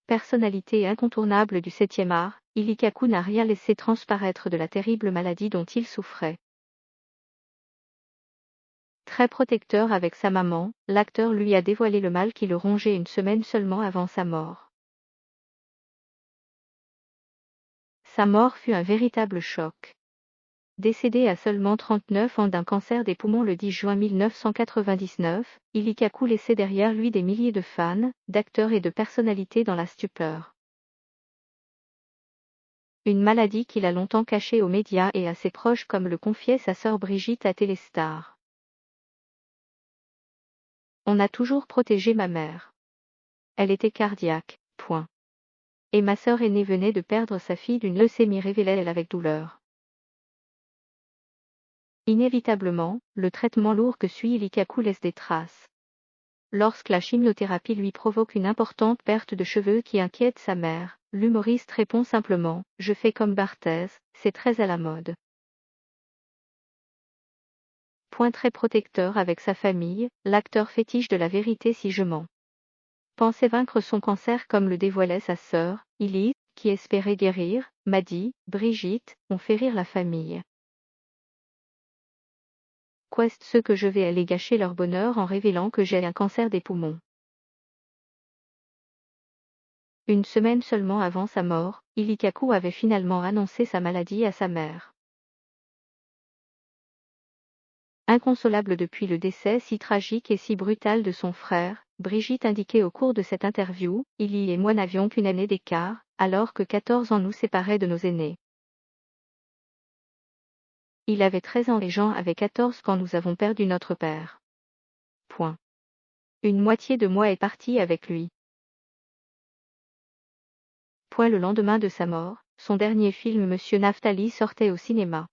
Personnalité incontournable du 7e art, Lee Kaku n'a rien laissé transparaître de la terrible maladie dont il souffrait. Très protecteur avec sa maman, l'acteur lui a dévoilé le mal qui le rongeait une semaine seulement avant sa mort. Sa mort fut un véritable choc. Décédé à seulement 39 ans d'un cancer des poumons le 10 juin 1999, Lee Kaku laissait derrière lui des milliers de fans, d'acteurs et de personnalités dans la stupeur. Une maladie qu'il a longtemps cachée aux médias et à ses proches comme le confiait sa sœur Brigitte à Téléstar. On a toujours protégé ma mère. Elle était cardiaque, point. Et ma sœur aînée venait de perdre sa fille d'une leucémie, révélait-elle avec douleur. Inévitablement, le traitement lourd que suit Lee Kaku laisse des traces. Lorsque la chimiothérapie lui provoque une importante perte de cheveux qui inquiète sa mère, l'humoriste répond simplement « Je fais comme Barthez, c'est très à la mode ». Point très protecteur avec sa famille, l'acteur fétiche de la vérité si je mens. Pensait vaincre son cancer comme le dévoilait sa sœur, Elise, qui espérait guérir, m'a dit, Brigitte, on fait rire la famille. Qu'est-ce ce que je vais aller gâcher leur bonheur en révélant que j'ai un cancer des poumons. Une semaine seulement avant sa mort, Lee Kaku avait finalement annoncé sa maladie à sa mère. Inconsolable depuis le décès si tragique et si brutal de son frère, Brigitte indiquait au cours de cette interview, Lee et moi n'avions qu'une année d'écart, alors que 14 ans nous séparaient de nos aînés. Il avait 13 ans et Jean avait 14 quand nous avons perdu notre père. Point. Une moitié de moi est partie avec lui. Point. Le lendemain de sa mort, son dernier film Monsieur Naftali sortait au cinéma.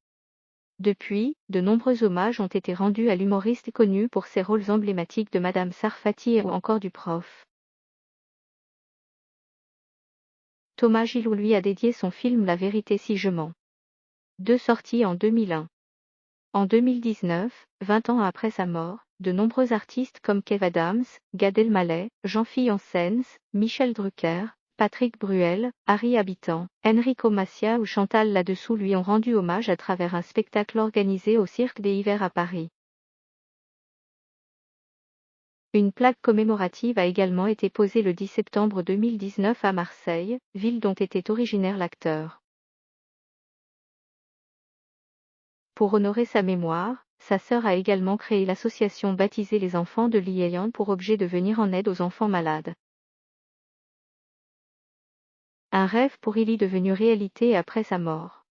Depuis, de nombreux hommages ont été rendus à l'humoriste connu pour ses rôles emblématiques de Madame Sarfati ou encore du prof. Thomas Gilou lui a dédié son film La vérité si je mens. 2 sorties en 2001. En 2019, 20 ans après sa mort, de nombreux artistes comme Kev Adams, Gad Elmaleh, Jean-Philippe Janssens, Michel Drucker, Patrick Bruel, Harry Habitant, Enrico Macias ou Chantal Là-Dessous lui ont rendu hommage à travers un spectacle organisé au Cirque des Hivers à Paris. Une plaque commémorative a également été posée le 10 septembre 2019 à Marseille, ville dont était originaire l'acteur. Pour honorer sa mémoire, sa sœur a également créé l'association baptisée Les Enfants de Lee ayant pour objet de venir en aide aux enfants malades. Un rêve pour Lee devenu réalité après sa mort.